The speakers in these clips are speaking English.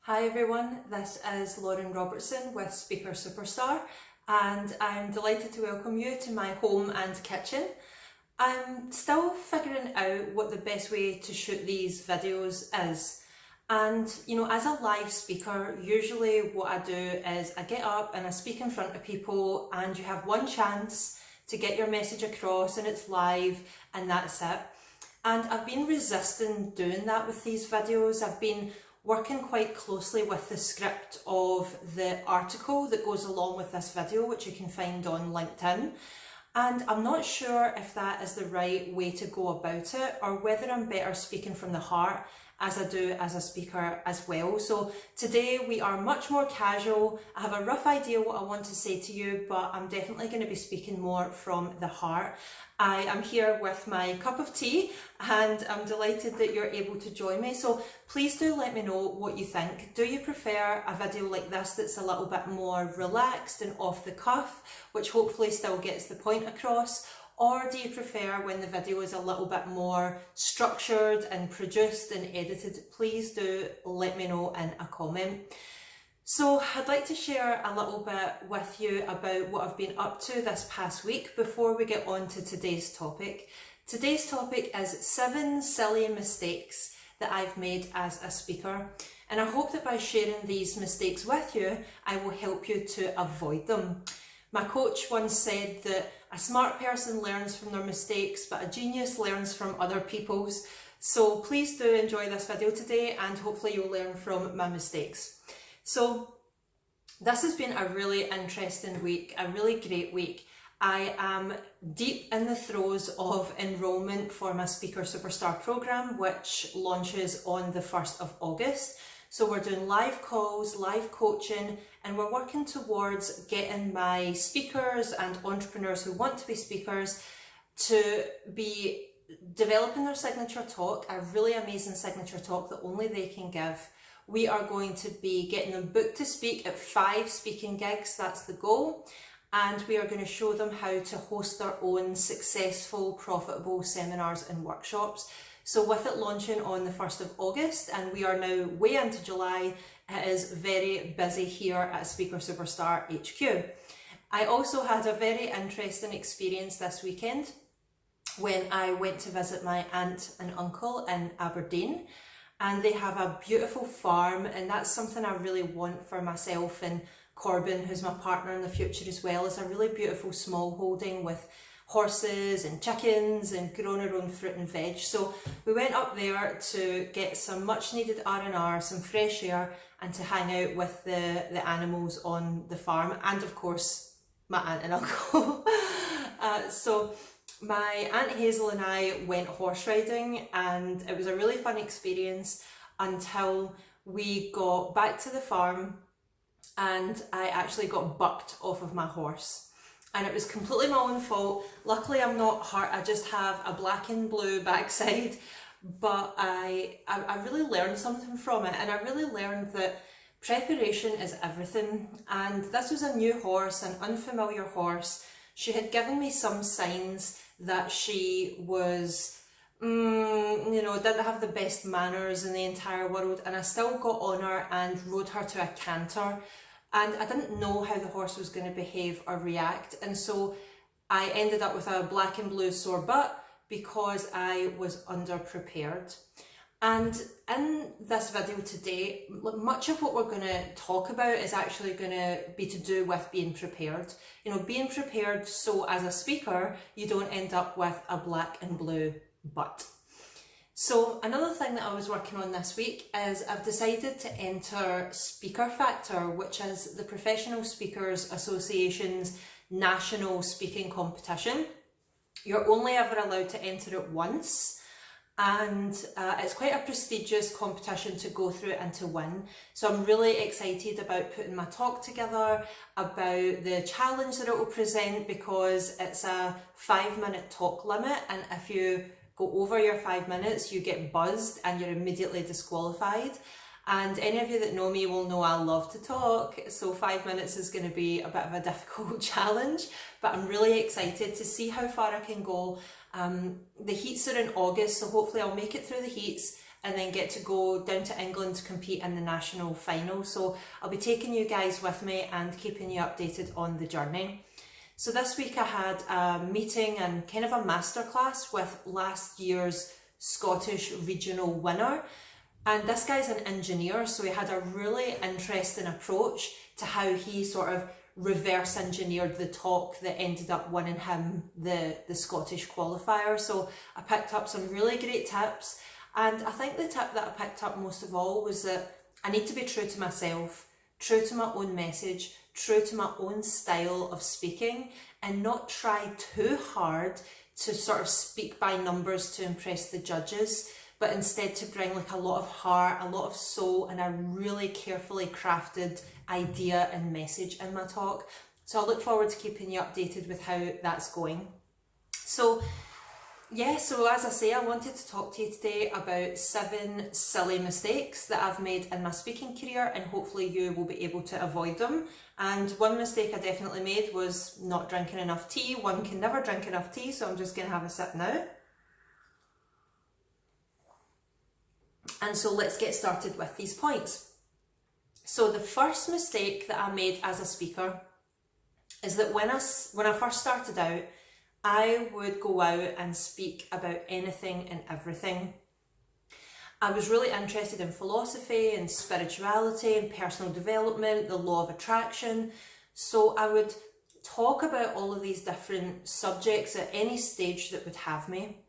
Hi everyone, this is Lauren Robertson with Speaker Superstar, and I'm delighted to welcome you to my home and kitchen. I'm still figuring out what the best way to shoot these videos is. And as a live speaker, usually what I do is I get up and I speak in front of people, and you have one chance to get your message across, and it's live, and that's it. And I've been resisting doing that with these videos. I've been working quite closely with the script of the article that goes along with this video, which you can find on LinkedIn. And I'm not sure if that is the right way to go about it, or whether I'm better speaking from the heart as I do as a speaker as well. So today we are much more casual. I have a rough idea what I want to say to you, but I'm definitely going to be speaking more from the heart. I am here with my cup of tea, and I'm delighted that you're able to join me. So please do let me know what you think. Do you prefer a video like this that's a little bit more relaxed and off the cuff, which hopefully still gets the point across? Or do you prefer when the video is a little bit more structured and produced and edited? Please do let me know in a comment. So I'd like to share a little bit with you about what I've been up to this past week before we get on to today's topic. Today's topic is 7 silly mistakes that I've made as a speaker. And I hope that by sharing these mistakes with you, I will help you to avoid them. My coach once said that a smart person learns from their mistakes, but a genius learns from other people's. So please do enjoy this video today, and hopefully you'll learn from my mistakes. So this has been a really interesting week, a really great week. I am deep in the throes of enrolment for my Speaker Superstar program, which launches on the 1st of August. So we're doing live calls, live coaching, and we're working towards getting my speakers and entrepreneurs who want to be speakers to be developing their signature talk, a really amazing signature talk that only they can give. We are going to be getting them booked to speak at 5 speaking gigs, that's the goal. And we are going to show them how to host their own successful, profitable seminars and workshops. So with it launching on the 1st of August, and we are now way into July, it is very busy here at Speaker Superstar HQ. I also had a very interesting experience this weekend when I went to visit my aunt and uncle in Aberdeen. And they have a beautiful farm, and that's something I really want for myself and Corbin, who's my partner in the future as well, is a really beautiful small holding with horses and chickens and growing our own fruit and veg. So we went up there to get some much needed R&R, some fresh air, and to hang out with the animals on the farm, and of course my aunt and uncle. So my Aunt Hazel and I went horse riding, and it was a really fun experience until we got back to the farm and I actually got bucked off of my horse. And it was completely my own fault. Luckily I'm not hurt, I just have a black and blue backside, but I really learned something from it, and I really learned that preparation is everything. And this was a new horse, an unfamiliar horse. She had given me some signs that she was, didn't have the best manners in the entire world, and I still got on her and rode her to a canter, and I didn't know how the horse was going to behave or react, and so I ended up with a black and blue sore butt because I was underprepared. And in this video today, much of what we're going to talk about is actually going to be to do with being prepared. Being prepared so as a speaker, you don't end up with a black and blue butt. So another thing that I was working on this week is I've decided to enter Speaker Factor, which is the Professional Speakers Association's national speaking competition. You're only ever allowed to enter it once. And it's quite a prestigious competition to go through and to win. So I'm really excited about putting my talk together, about the challenge that it will present, because it's a 5-minute talk limit, and if you go over your 5 minutes you get buzzed and you're immediately disqualified. And any of you that know me will know I love to talk, so 5 minutes is going to be a bit of a difficult challenge, but I'm really excited to see how far I can go. The heats are in August, so hopefully I'll make it through the heats and then get to go down to England to compete in the national final. So I'll be taking you guys with me and keeping you updated on the journey. So this week I had a meeting and kind of a masterclass with last year's Scottish regional winner. And this guy's an engineer, so he had a really interesting approach to how he sort of reverse engineered the talk that ended up winning him the Scottish qualifier. So I picked up some really great tips, and I think the tip that I picked up most of all was that I need to be true to myself, true to my own message, true to my own style of speaking, and not try too hard to sort of speak by numbers to impress the judges, but instead to bring like a lot of heart, a lot of soul, and a really carefully crafted idea and message in my talk. So I look forward to keeping you updated with how that's going. So as I say, I wanted to talk to you today about 7 silly mistakes that I've made in my speaking career, and hopefully you will be able to avoid them. And one mistake I definitely made was not drinking enough tea. One can never drink enough tea, so I'm just going to have a sip now. And so let's get started with these points. So the first mistake that I made as a speaker is that when I first started out, I would go out and speak about anything and everything. I was really interested in philosophy and spirituality and personal development, the law of attraction. So I would talk about all of these different subjects at any stage that would have me.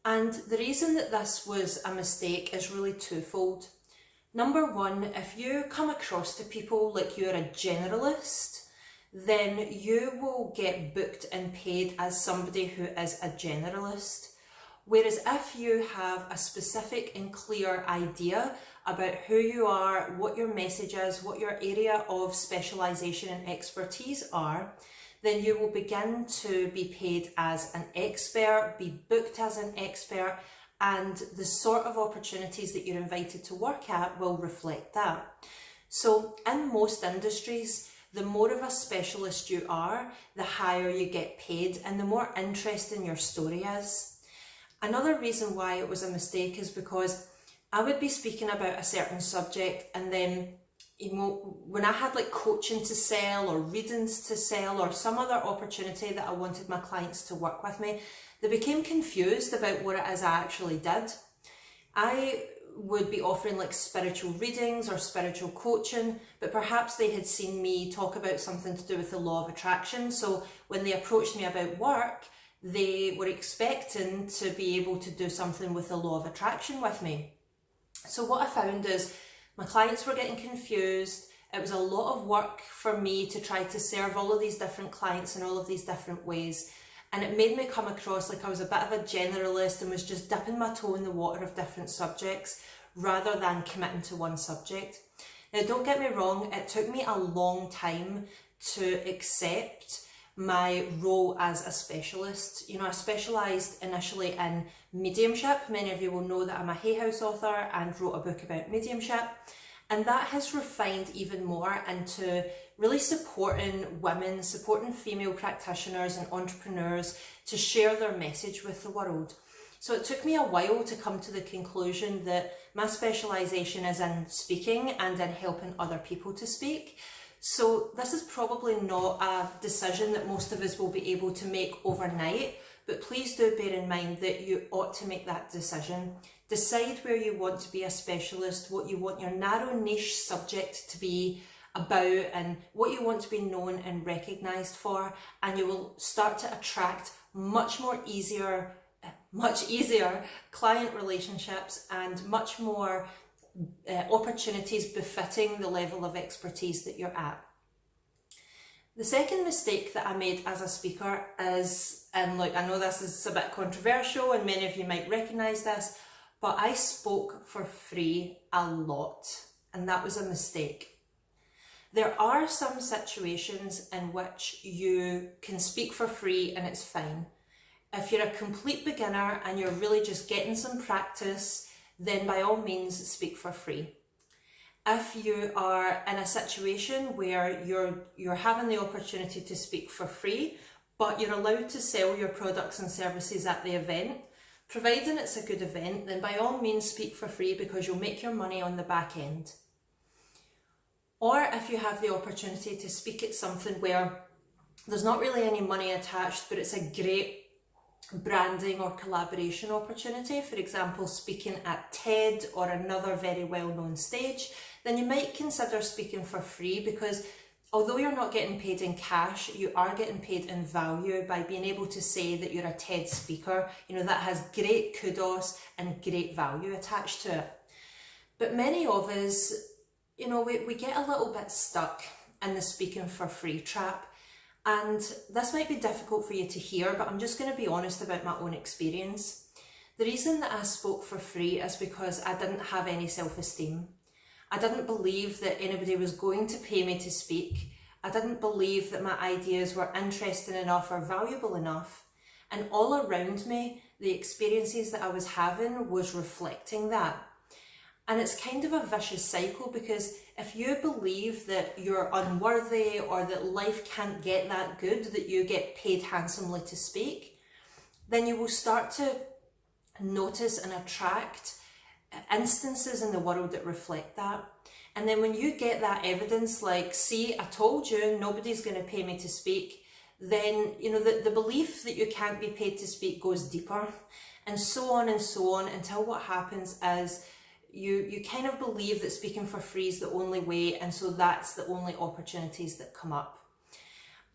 And the reason that this was a mistake is really twofold. Number one, if you come across to people like you're a generalist, then you will get booked and paid as somebody who is a generalist. Whereas if you have a specific and clear idea about who you are, what your message is, what your area of specialisation and expertise are, then you will begin to be paid as an expert, be booked as an expert, and the sort of opportunities that you're invited to work at will reflect that. So in most industries, the more of a specialist you are, the higher you get paid and the more interesting your story is. Another reason why it was a mistake is because I would be speaking about a certain subject, and then when I had like coaching to sell or readings to sell or some other opportunity that I wanted my clients to work with me, they became confused about what it is I actually did. I would be offering like spiritual readings or spiritual coaching, but perhaps they had seen me talk about something to do with the law of attraction. So when they approached me about work, they were expecting to be able to do something with the law of attraction with me. So what I found is my clients were getting confused. It was a lot of work for me to try to serve all of these different clients in all of these different ways. And it made me come across like I was a bit of a generalist and was just dipping my toe in the water of different subjects rather than committing to one subject. Now, don't get me wrong, it took me a long time to accept my role as a specialist. You know, I specialised initially in mediumship. Many of you will know that I'm a Hay House author and wrote a book about mediumship. And that has refined even more into really supporting women, supporting female practitioners and entrepreneurs to share their message with the world. So it took me a while to come to the conclusion that my specialisation is in speaking and in helping other people to speak. So this is probably not a decision that most of us will be able to make overnight, but please do bear in mind that you ought to make that decision. Decide where you want to be a specialist, what you want your narrow niche subject to be about, and what you want to be known and recognised for, and you will start to attract much easier client relationships and much more opportunities befitting the level of expertise that you're at. The second mistake that I made as a speaker is, and look, I know this is a bit controversial and many of you might recognise this, but I spoke for free a lot, and that was a mistake. There are some situations in which you can speak for free and it's fine. If you're a complete beginner and you're really just getting some practice, then by all means speak for free. If you are in a situation where you're having the opportunity to speak for free, but you're allowed to sell your products and services at the event, Providing it's a good event, then by all means speak for free because you'll make your money on the back end. Or if you have the opportunity to speak at something where there's not really any money attached, but it's a great branding or collaboration opportunity, for example, speaking at TED or another very well-known stage, then you might consider speaking for free because although you're not getting paid in cash, you are getting paid in value by being able to say that you're a TED speaker. You know, that has great kudos and great value attached to it. But many of us, you know, we get a little bit stuck in the speaking for free trap. And this might be difficult for you to hear, but I'm just going to be honest about my own experience. The reason that I spoke for free is because I didn't have any self-esteem. I didn't believe that anybody was going to pay me to speak. I didn't believe that my ideas were interesting enough or valuable enough. And all around me, the experiences that I was having was reflecting that. And it's kind of a vicious cycle because if you believe that you're unworthy or that life can't get that good, that you get paid handsomely to speak, then you will start to notice and attract instances in the world that reflect that. And then when you get that evidence, like, see, I told you nobody's going to pay me to speak, then, you know, the belief that you can't be paid to speak goes deeper, and so on until what happens is you kind of believe that speaking for free is the only way, and so that's the only opportunities that come up.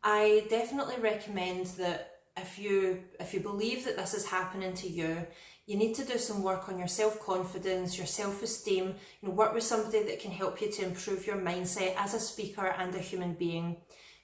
I definitely recommend that if you believe that this is happening to you, you need to do some work on your self-confidence, your self-esteem, you know, work with somebody that can help you to improve your mindset as a speaker and a human being.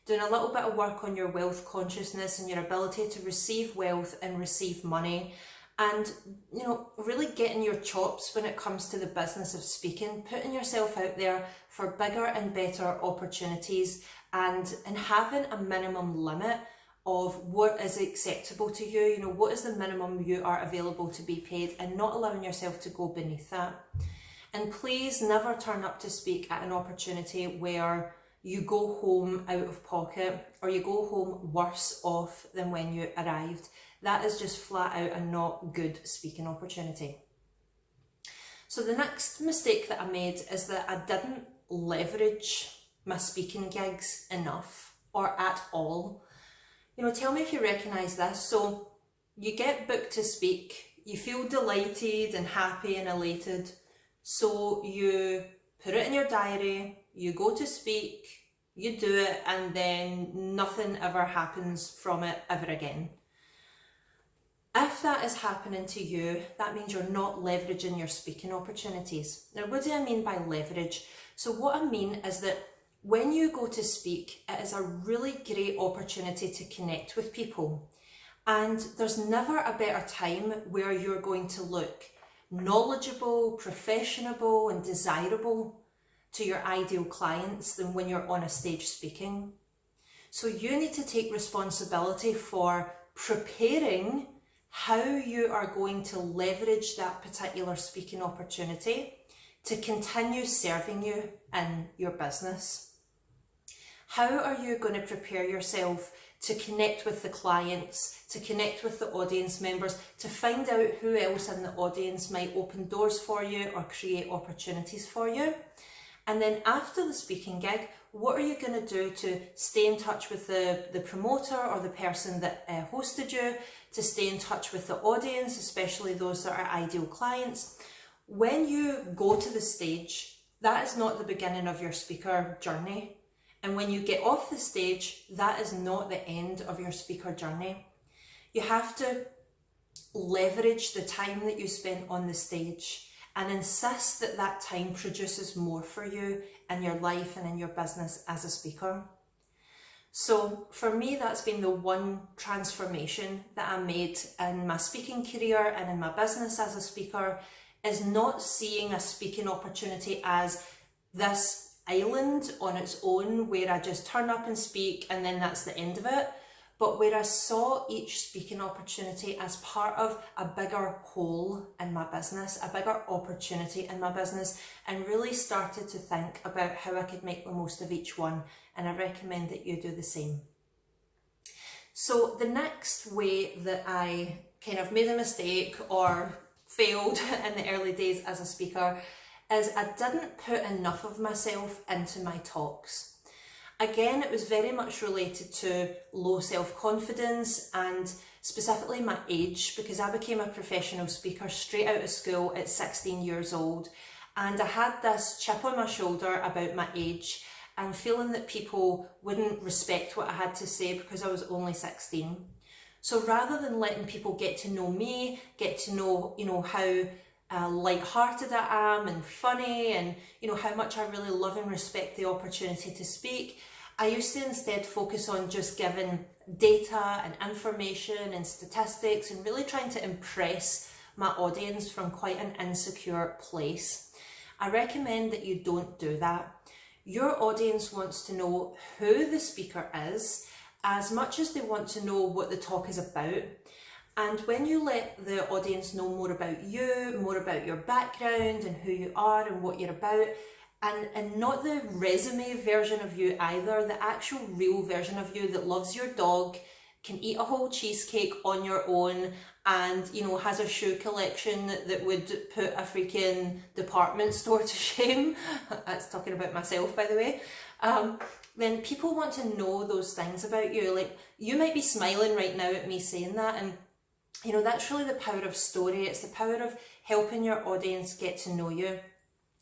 Doing a little bit of work on your wealth consciousness and your ability to receive wealth and receive money. And, you know, really getting your chops when it comes to the business of speaking, putting yourself out there for bigger and better opportunities, and having a minimum limit of what is acceptable to you. You know, what is the minimum you are available to be paid, and not allowing yourself to go beneath that. And please never turn up to speak at an opportunity where you go home out of pocket or you go home worse off than when you arrived. That is just flat out a not good speaking opportunity. So the next mistake that I made is that I didn't leverage my speaking gigs enough or at all. You know, tell me if you recognise this. So you get booked to speak, you feel delighted and happy and elated. So you put it in your diary, you go to speak, you do it, and then nothing ever happens from it ever again. If that is happening to you, that means you're not leveraging your speaking opportunities. Now, what do I mean by leverage? So what I mean is that when you go to speak, it is a really great opportunity to connect with people. And there's never a better time where you're going to look knowledgeable, professional, and desirable to your ideal clients than when you're on a stage speaking. So you need to take responsibility for preparing how you are going to leverage that particular speaking opportunity to continue serving you in your business. How are you going to prepare yourself to connect with the clients, to connect with the audience members, to find out who else in the audience might open doors for you or create opportunities for you? And then after the speaking gig, what are you going to do to stay in touch with the promoter or the person that hosted you, to stay in touch with the audience, especially those that are ideal clients? When you go to the stage, that is not the beginning of your speaker journey. And when you get off the stage, that is not the end of your speaker journey. You have to leverage the time that you spent on the stage and insist that that time produces more for you in your life and in your business as a speaker. So for me, that's been the one transformation that I made in my speaking career and in my business as a speaker, is not seeing a speaking opportunity as this island on its own where I just turn up and speak and then that's the end of it, but where I saw each speaking opportunity as part of a bigger whole in my business, a bigger opportunity in my business, and really started to think about how I could make the most of each one. And I recommend that you do the same. So the next way that I kind of made a mistake or failed in the early days as a speaker is I didn't put enough of myself into my talks. Again, it was very much related to low self-confidence and specifically my age, because I became a professional speaker straight out of school at 16 years old, and I had this chip on my shoulder about my age and feeling that people wouldn't respect what I had to say because I was only 16. So rather than letting people get to know me, get to know, how light-hearted I am and funny, and how much I really love and respect the opportunity to speak, I used to instead focus on just giving data and information and statistics and really trying to impress my audience from quite an insecure place. I recommend that you don't do that. Your audience wants to know who the speaker is as much as they want to know what the talk is about. And when you let the audience know more about you, more about your background and who you are and what you're about, and not the resume version of you either, the actual real version of you that loves your dog, can eat a whole cheesecake on your own, and has a shoe collection that would put a freaking department store to shame. That's talking about myself, by the way. Then people want to know those things about you. Like, you might be smiling right now at me saying that, and that's really the power of story. It's the power of helping your audience get to know you.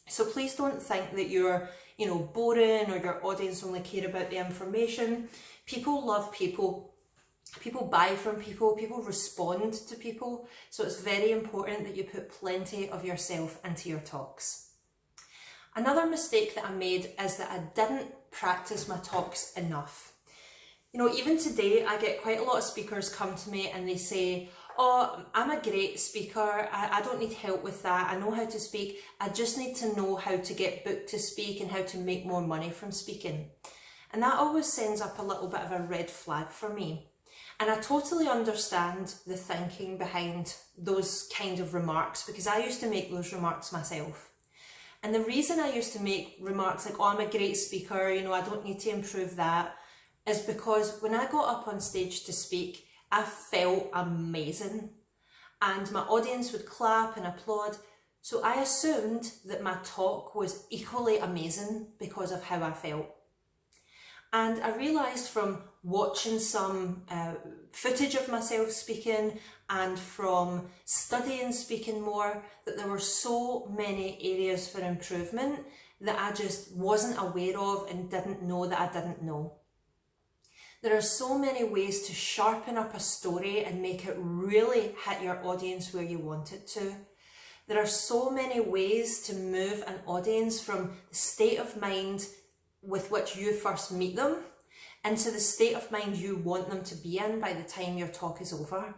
So please don't think that you're, boring, or your audience only care about the information. People love people. People buy from people. People respond to people. So it's very important that you put plenty of yourself into your talks. Another mistake that I made is that I didn't practice my talks enough. Even today, I get quite a lot of speakers come to me and they say, "Oh, I'm a great speaker. I don't need help with that. I know how to speak. I just need to know how to get booked to speak and how to make more money from speaking." And that always sends up a little bit of a red flag for me. And I totally understand the thinking behind those kind of remarks, because I used to make those remarks myself. And the reason I used to make remarks like, "Oh, I'm a great speaker, I don't need to improve that," is because when I got up on stage to speak, I felt amazing. And my audience would clap and applaud. So I assumed that my talk was equally amazing because of how I felt. And I realised from watching some footage of myself speaking and from studying speaking more that there were so many areas for improvement that I just wasn't aware of and didn't know that I didn't know. There are so many ways to sharpen up a story and make it really hit your audience where you want it to. There are so many ways to move an audience from the state of mind with which you first meet them into the state of mind you want them to be in by the time your talk is over.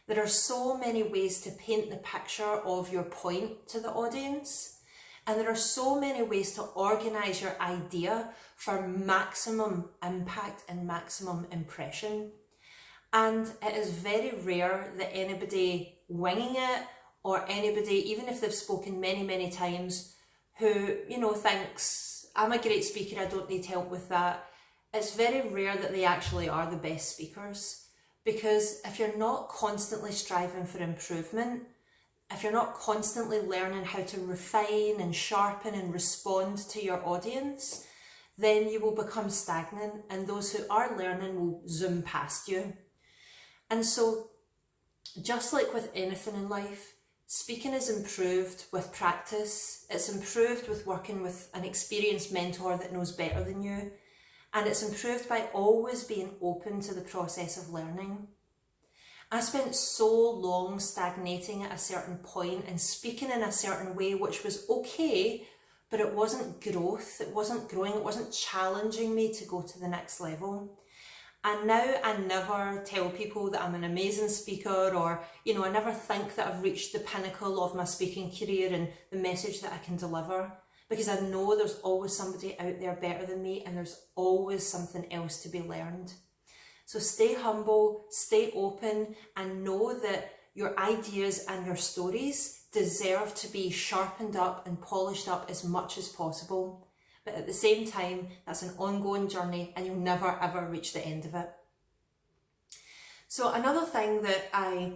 There are so many ways to paint the picture of your point to the audience, and there are so many ways to organise your idea for maximum impact and maximum impression. And it is very rare that anybody winging it, or anybody, even if they've spoken many, many times, who, thinks, "I'm a great speaker, I don't need help with that," it's very rare that they actually are the best speakers. Because if you're not constantly striving for improvement, if you're not constantly learning how to refine and sharpen and respond to your audience, then you will become stagnant, and those who are learning will zoom past you. And so, just like with anything in life, speaking is improved with practice. It's improved with working with an experienced mentor that knows better than you. And it's improved by always being open to the process of learning. I spent so long stagnating at a certain point and speaking in a certain way, which was okay, but it wasn't growth, it wasn't growing, it wasn't challenging me to go to the next level. And now I never tell people that I'm an amazing speaker, or, I never think that I've reached the pinnacle of my speaking career and the message that I can deliver, because I know there's always somebody out there better than me, and there's always something else to be learned. So stay humble, stay open, and know that your ideas and your stories deserve to be sharpened up and polished up as much as possible. But at the same time, that's an ongoing journey, and you'll never ever reach the end of it. So another thing that I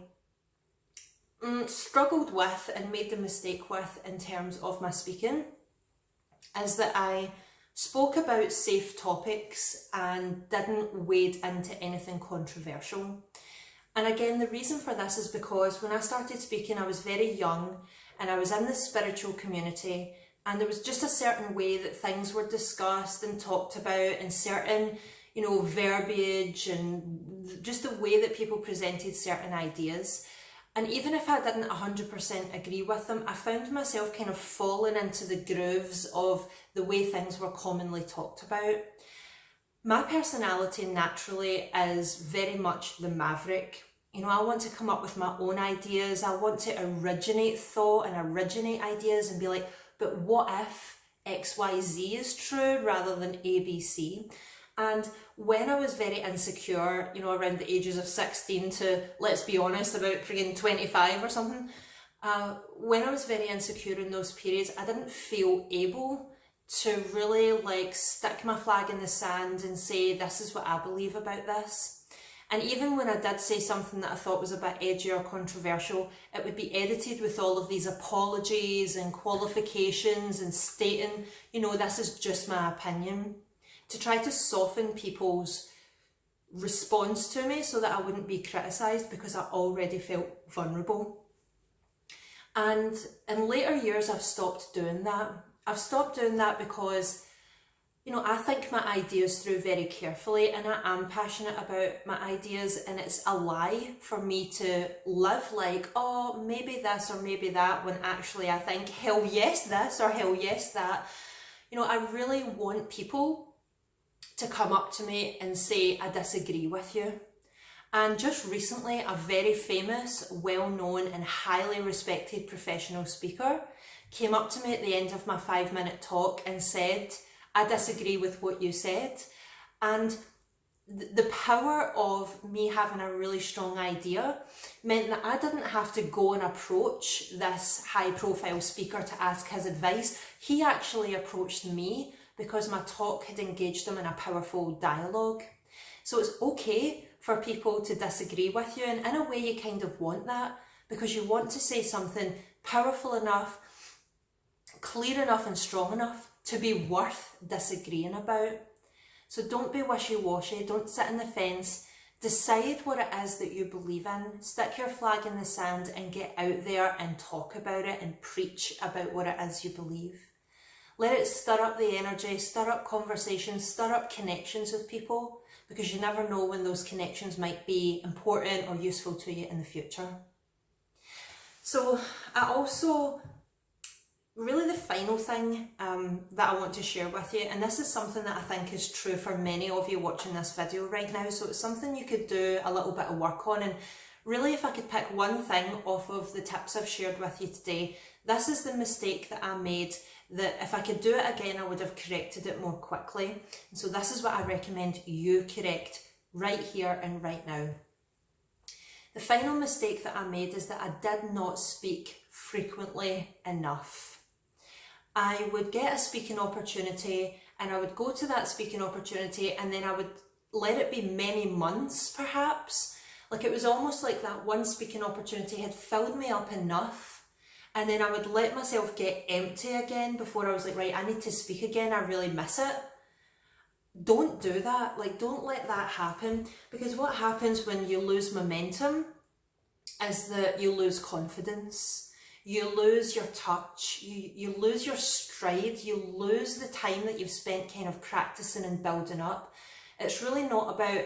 struggled with and made the mistake with in terms of my speaking is that I spoke about safe topics and didn't wade into anything controversial. And again, the reason for this is because when I started speaking, I was very young and I was in the spiritual community, and there was just a certain way that things were discussed and talked about, and certain, verbiage and just the way that people presented certain ideas. And even if I didn't 100% agree with them, I found myself kind of falling into the grooves of the way things were commonly talked about. My personality naturally is very much the maverick. I want to come up with my own ideas. I want to originate thought and originate ideas and be like, but what if XYZ is true rather than ABC? And when I was very insecure, around the ages of 16 to, let's be honest, about friggin' 25 or something, when I was very insecure in those periods, I didn't feel able to really stick my flag in the sand and say, this is what I believe about this. And even when I did say something that I thought was a bit edgy or controversial, it would be edited with all of these apologies and qualifications and stating, this is just my opinion, to try to soften people's response to me so that I wouldn't be criticised, because I already felt vulnerable. And in later years, I've stopped doing that. I've stopped doing that because, I think my ideas through very carefully, and I am passionate about my ideas, and it's a lie for me to live like, oh, maybe this or maybe that, when actually I think, hell yes this or hell yes that. I really want people to come up to me and say, I disagree with you. And just recently, a very famous, well-known and highly respected professional speaker came up to me at the end of my 5-minute talk and said, I disagree with what you said. And the power of me having a really strong idea meant that I didn't have to go and approach this high-profile speaker to ask his advice. He actually approached me because my talk had engaged him in a powerful dialogue. So it's okay for people to disagree with you, and in a way you kind of want that, because you want to say something powerful enough, clear enough and strong enough to be worth disagreeing about. So don't be wishy-washy, don't sit in the fence. Decide what it is that you believe in, stick your flag in the sand and get out there and talk about it and preach about what it is you believe. Let it stir up the energy, stir up conversations, stir up connections with people, because you never know when those connections might be important or useful to you in the future. So really the final thing that I want to share with you, and this is something that I think is true for many of you watching this video right now, so it's something you could do a little bit of work on, and really if I could pick one thing off of the tips I've shared with you today, this is the mistake that I made, that if I could do it again I would have corrected it more quickly. And so this is what I recommend you correct right here and right now. The final mistake that I made is that I did not speak frequently enough. I would get a speaking opportunity and I would go to that speaking opportunity and then I would let it be many months perhaps. Like it was almost like that one speaking opportunity had filled me up enough, and then I would let myself get empty again before I was like, right, I need to speak again, I really miss it. Don't do that, don't let that happen, because what happens when you lose momentum is that you lose confidence. You lose your touch, you lose your stride, you lose the time that you've spent kind of practicing and building up. It's really not about,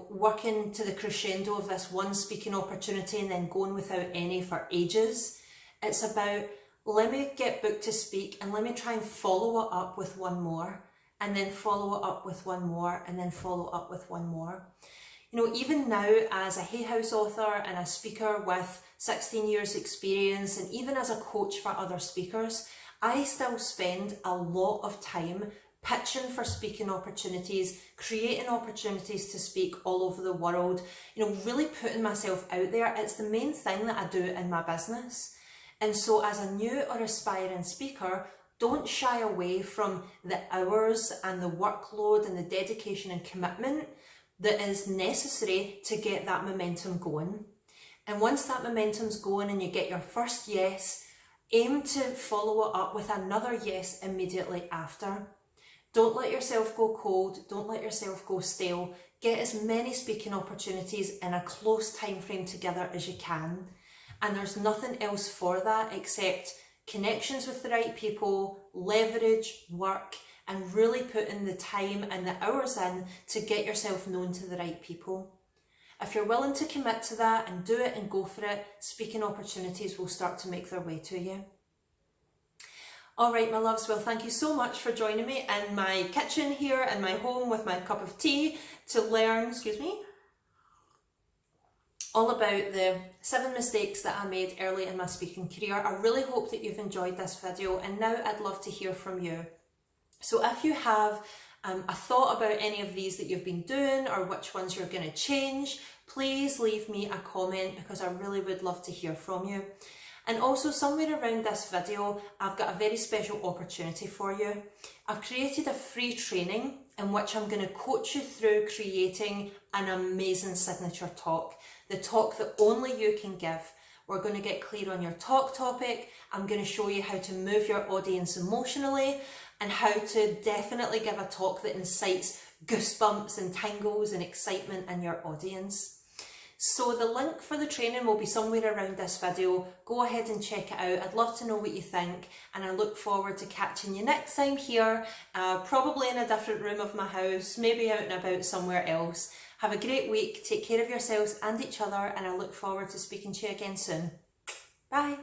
working to the crescendo of this one speaking opportunity and then going without any for ages. It's about, let me get booked to speak and let me try and follow it up with one more, and then follow it up with one more, and then follow up with one more. Even now as a Hay House author and a speaker with 16 years experience, and even as a coach for other speakers, I still spend a lot of time pitching for speaking opportunities, creating opportunities to speak all over the world, really putting myself out there. It's the main thing that I do in my business. And so as a new or aspiring speaker, don't shy away from the hours and the workload and the dedication and commitment, that is necessary to get that momentum going. And once that momentum's going and you get your first yes, aim to follow it up with another yes immediately after. Don't let yourself go cold, don't let yourself go stale. Get as many speaking opportunities in a close time frame together as you can. And there's nothing else for that except connections with the right people, leverage, work, and really putting the time and the hours in to get yourself known to the right people. If you're willing to commit to that and do it and go for it, speaking opportunities will start to make their way to you. All right, my loves, well, thank you so much for joining me in my kitchen here in my home with my cup of tea to learn, all about the 7 mistakes that I made early in my speaking career. I really hope that you've enjoyed this video, and now I'd love to hear from you. So if you have a thought about any of these that you've been doing or which ones you're going to change, please leave me a comment because I really would love to hear from you. And also somewhere around this video, I've got a very special opportunity for you. I've created a free training in which I'm going to coach you through creating an amazing signature talk. The talk that only you can give. We're going to get clear on your talk topic. I'm going to show you how to move your audience emotionally and how to definitely give a talk that incites goosebumps and tingles and excitement in your audience. So the link for the training will be somewhere around this video. Go ahead and check it out. I'd love to know what you think, and I look forward to catching you next time here, probably in a different room of my house, maybe out and about somewhere else. Have a great week, take care of yourselves and each other, and I look forward to speaking to you again soon. Bye.